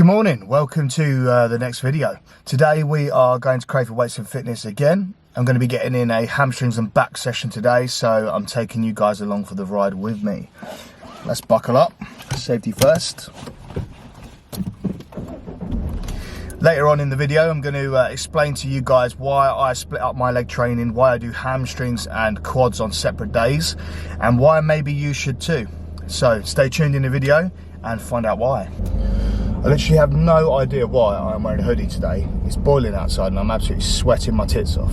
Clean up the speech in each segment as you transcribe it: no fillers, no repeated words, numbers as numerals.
Good morning, welcome to the next video. Today we are going to Crave for Weights and Fitness again. I'm going to be getting in a hamstrings and back session today, so I'm taking you guys along for the ride with me. Let's buckle up, safety first. Later on in the video I'm going to explain to you guys why I split up my leg training, why I do hamstrings and quads on separate days, and why maybe you should too. So stay tuned in the video and find out why. I literally have no idea why I'm wearing a hoodie today. It's boiling outside and I'm absolutely sweating my tits off.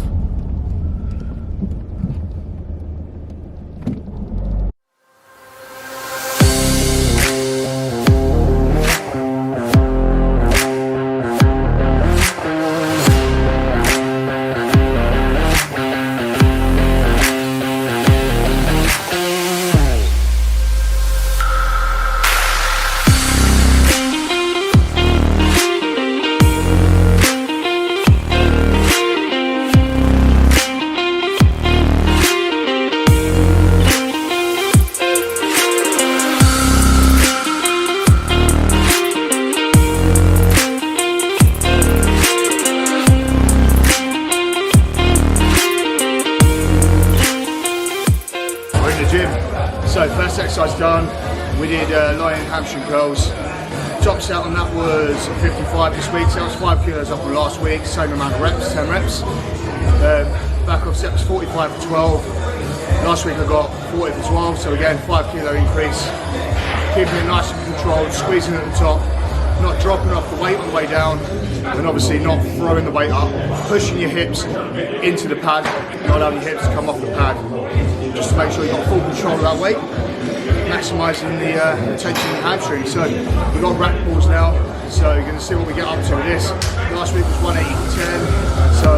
So first exercise done, we did lying hamstring curls. Top set on that was 55 this week, so that was 5 kilos up from last week, same amount of reps, 10 reps. Back off set was 45 for 12. Last week I got 40 for 12, so again 5 kilo increase. Keeping it nice and controlled, squeezing at the top, not dropping off the weight on the way down, and obviously not throwing the weight up, pushing your hips into the pad, not allowing your hips to come off the pad, just to make sure you've got full control of that weight, maximising the tension in the hamstring. So we've got rack pulls now, so you're going to see what we get up to with this. Last week was 180 for 10, so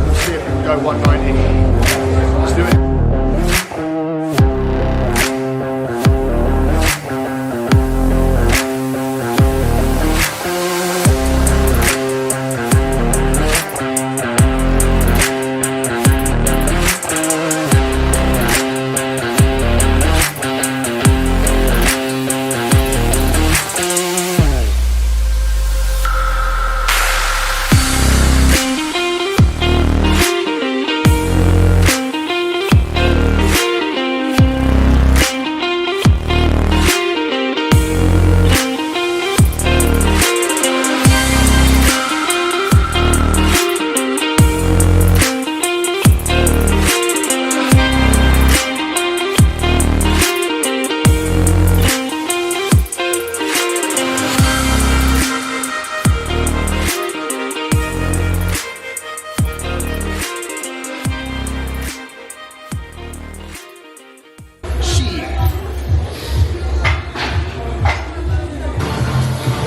we'll see if we can go 190. Let's do it.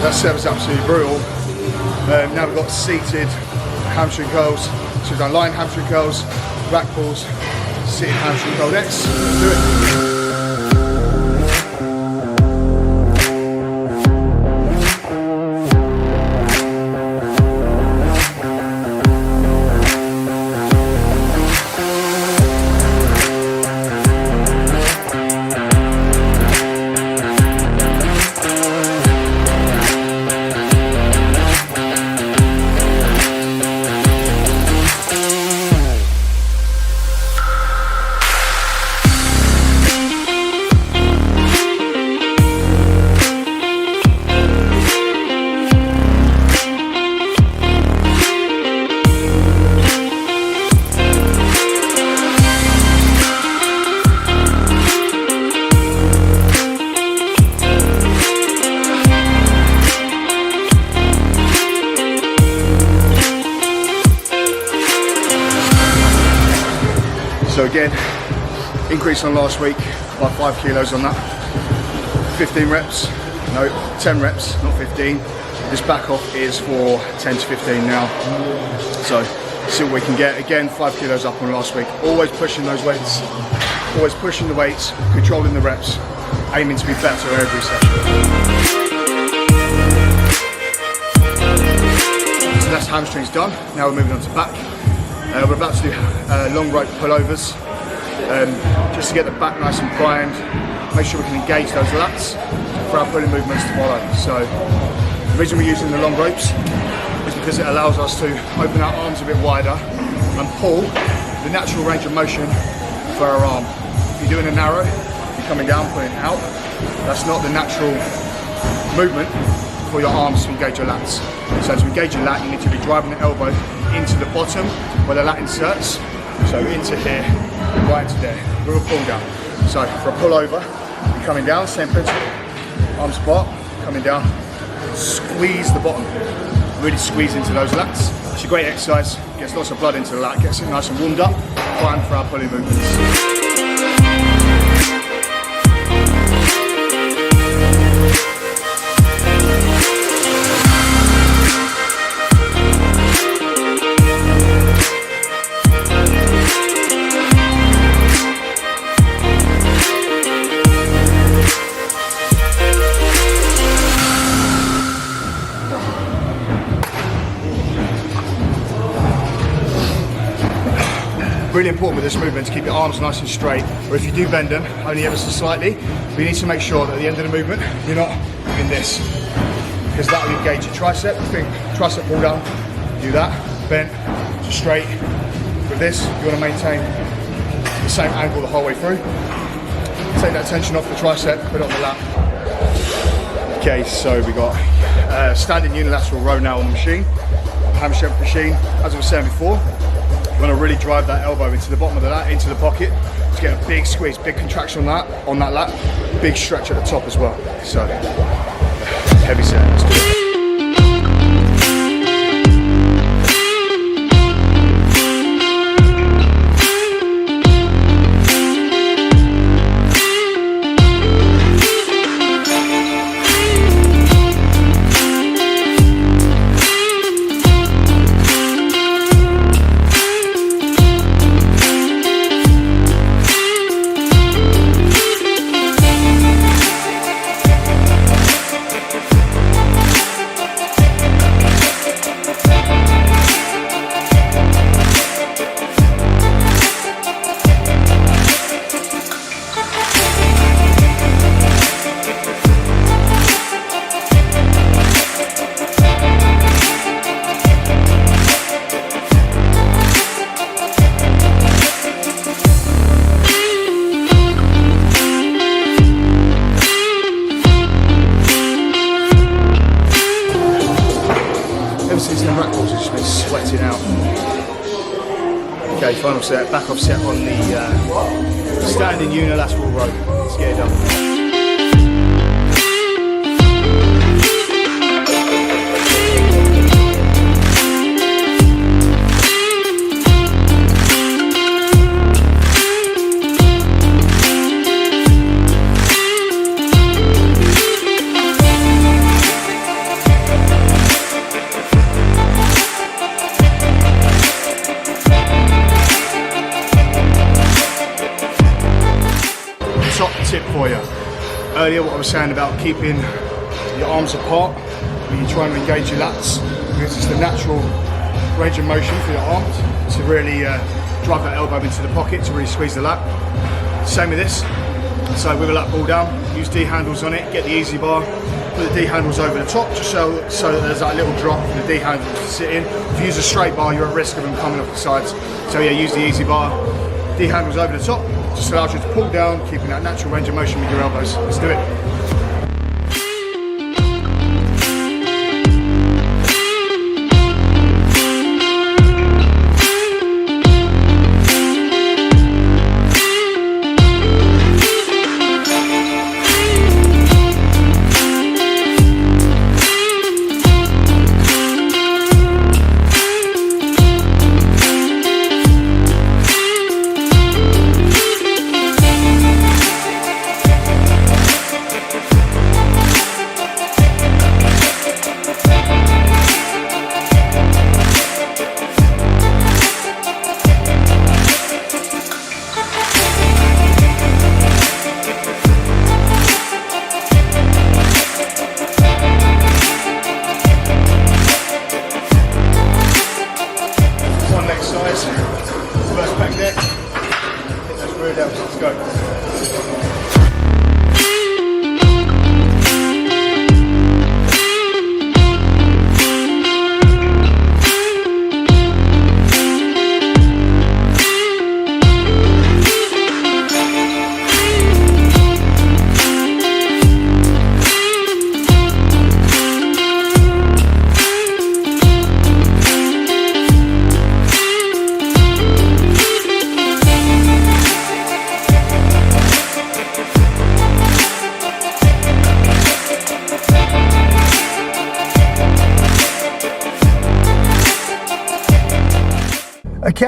That set was absolutely brutal. Now we've got seated hamstring curls. So we've done lying hamstring curls, rack pulls, seated hamstring curl next. Let's do it. So again, increase on last week by 5 kilos on that. 15 reps, no, 10 reps, not 15. This back off is for 10 to 15 now. So see what we can get. Again, 5 kilos up on last week. Always pushing those weights, always pushing the weights, controlling the reps, aiming to be better every session. So that's hamstrings done. Now we're moving on to back. We're about to do long rope pullovers, just to get the back nice and primed, make sure we can engage those lats for our pulling movements to follow. So The reason we're using the long ropes is because it allows us to open our arms a bit wider and pull the natural range of motion for our arm. If you're doing a narrow, you're coming down, pulling it out. That's not the natural movement for your arms to engage your lats. So to engage your lat, you need to be driving the elbow into the bottom where the lat inserts. So into here, right into there, with a pull down. So for a pull over, you're coming down, same principle, arms apart, coming down, squeeze the bottom, really squeeze into those lats. It's a great exercise, gets lots of blood into the lat, gets it nice and warmed up, fine for our pulling movements. Really important with this movement to keep your arms nice and straight, or if you do bend them, only ever so slightly, but you need to make sure that at the end of the movement, you're not in this, because that will engage your tricep. Think tricep pull down, do that, bent, straight. With this, you want to maintain the same angle the whole way through. Take that tension off the tricep, put it on the lap. Okay, so we got standing unilateral row now on the machine, hammer strength machine. As I was saying before, you want to really drive that elbow into the bottom of the lat, into the pocket, to get a big squeeze, big contraction on that lat, big stretch at the top as well. So, heavy set, let's do it. Sweating out. Okay, final set, back off set on the standing unilateral row. Let's get it done. Top tip for you. Earlier what I was saying about keeping your arms apart when you're trying to engage your lats, because it's the natural range of motion for your arms to really drive that elbow into the pocket to really squeeze the lat. Same with this. So with a lat pull down, use D handles on it, get the easy bar, put the D handles over the top just so that there's that little drop for the D handles to sit in. If you use a straight bar, you're at risk of them coming off the sides. So yeah, use the easy bar, D handles over the top, just allows you to pull down, keeping that natural range of motion with your elbows. Let's do it. First back deck, let's rear down, let's go.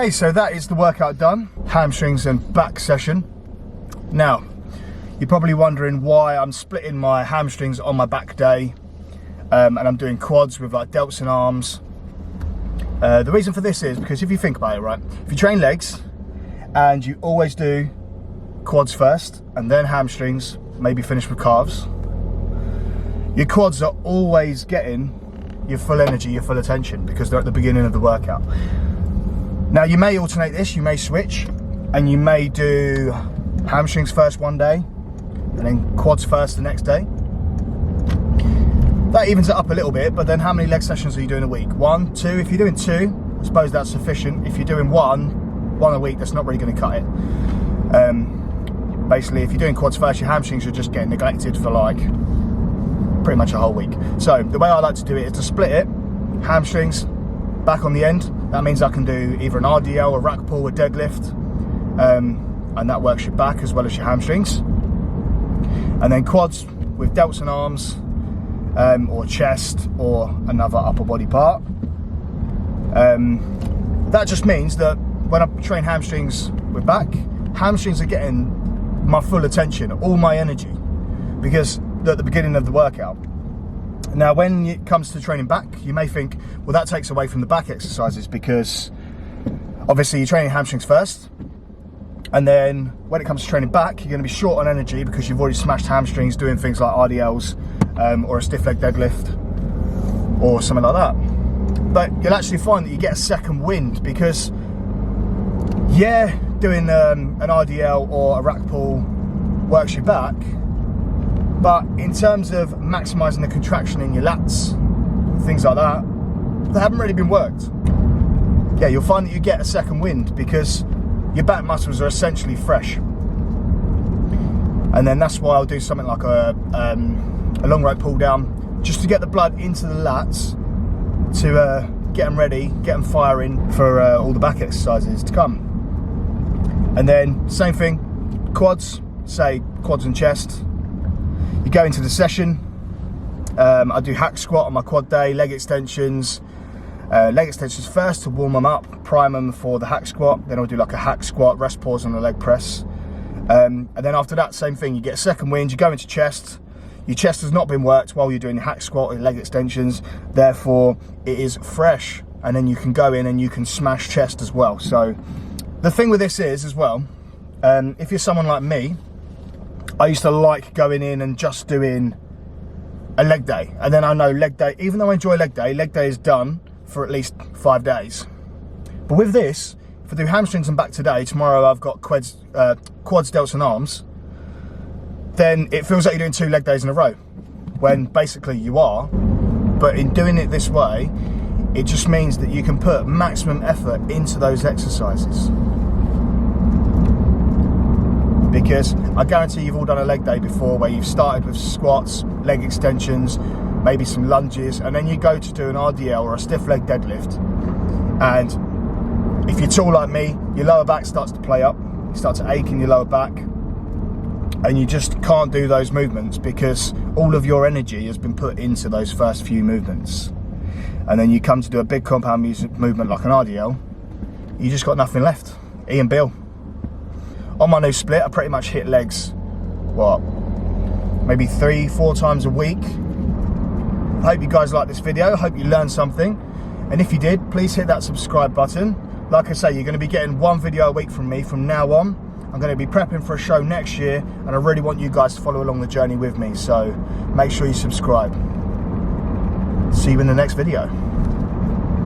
Okay, so that is the workout done. Hamstrings and back session. Now, you're probably wondering why I'm splitting my hamstrings on my back day, and I'm doing quads with like delts and arms. The reason for this is because if you think about it, right, if you train legs and you always do quads first and then hamstrings, maybe finish with calves, your quads are always getting your full energy, your full attention, because they're at the beginning of the workout. Now you may alternate this, you may switch, and you may do hamstrings first one day and then quads first the next day. That evens it up a little bit, but then how many leg sessions are you doing a week? 1, 2? If you're doing 2, I suppose that's sufficient. If you're doing one a week, that's not really going to cut it. Basically, if you're doing quads first, your hamstrings are just getting neglected for like pretty much a whole week. So the way I like to do it is to split it, hamstrings, back on the end. That means I can do either an RDL, a rack pull, a deadlift, and that works your back as well as your hamstrings. And then quads with delts and arms, or chest, or another upper body part. That just means that when I train hamstrings with back, hamstrings are getting my full attention, all my energy, because they're at the beginning of the workout. Now when it comes to training back, you may think, well, that takes away from the back exercises, because obviously you're training hamstrings first, and then when it comes to training back, you're going to be short on energy because you've already smashed hamstrings doing things like RDLs, or a stiff leg deadlift or something like that. But you'll actually find that you get a second wind, because yeah, doing an RDL or a rack pull works your back, but in terms of maximising the contraction in your lats, things like that, they haven't really been worked. Yeah, you'll find that you get a second wind because your back muscles are essentially fresh. And then that's why I'll do something like a long rope pull down, just to get the blood into the lats, to get them ready, get them firing for all the back exercises to come. And then same thing, quads, say quads and chest. You go into the session, I do hack squat on my quad day, leg extensions first to warm them up, prime them for the hack squat. Then I'll do like a hack squat, rest pause on the leg press. And then after that, same thing, you get a second wind, you go into chest. Your chest has not been worked while you're doing the hack squat or leg extensions, therefore it is fresh, and then you can go in and you can smash chest as well. So the thing with this is as well, if you're someone like me, I used to like going in and just doing a leg day, and then I know leg day, even though I enjoy leg day is done for at least 5 days. But with this, if I do hamstrings and back today, tomorrow I've got quads, delts and arms, then it feels like you're doing 2 leg days in a row, when basically you are. But in doing it this way, it just means that you can put maximum effort into those exercises. Because I guarantee you've all done a leg day before where you've started with squats, leg extensions, maybe some lunges, and then you go to do an RDL or a stiff leg deadlift. And if you're tall like me, your lower back starts to play up, you start to ache in your lower back, and you just can't do those movements because all of your energy has been put into those first few movements. And then you come to do a big compound movement like an RDL, you just got nothing left. Ian Bill. On my new split, I pretty much hit legs, what, maybe 3-4 times a week. I hope you guys like this video, I hope you learned something. And if you did, please hit that subscribe button. Like I say, you're going to be getting 1 video a week from me from now on. I'm going to be prepping for a show next year, and I really want you guys to follow along the journey with me, so make sure you subscribe. See you in the next video.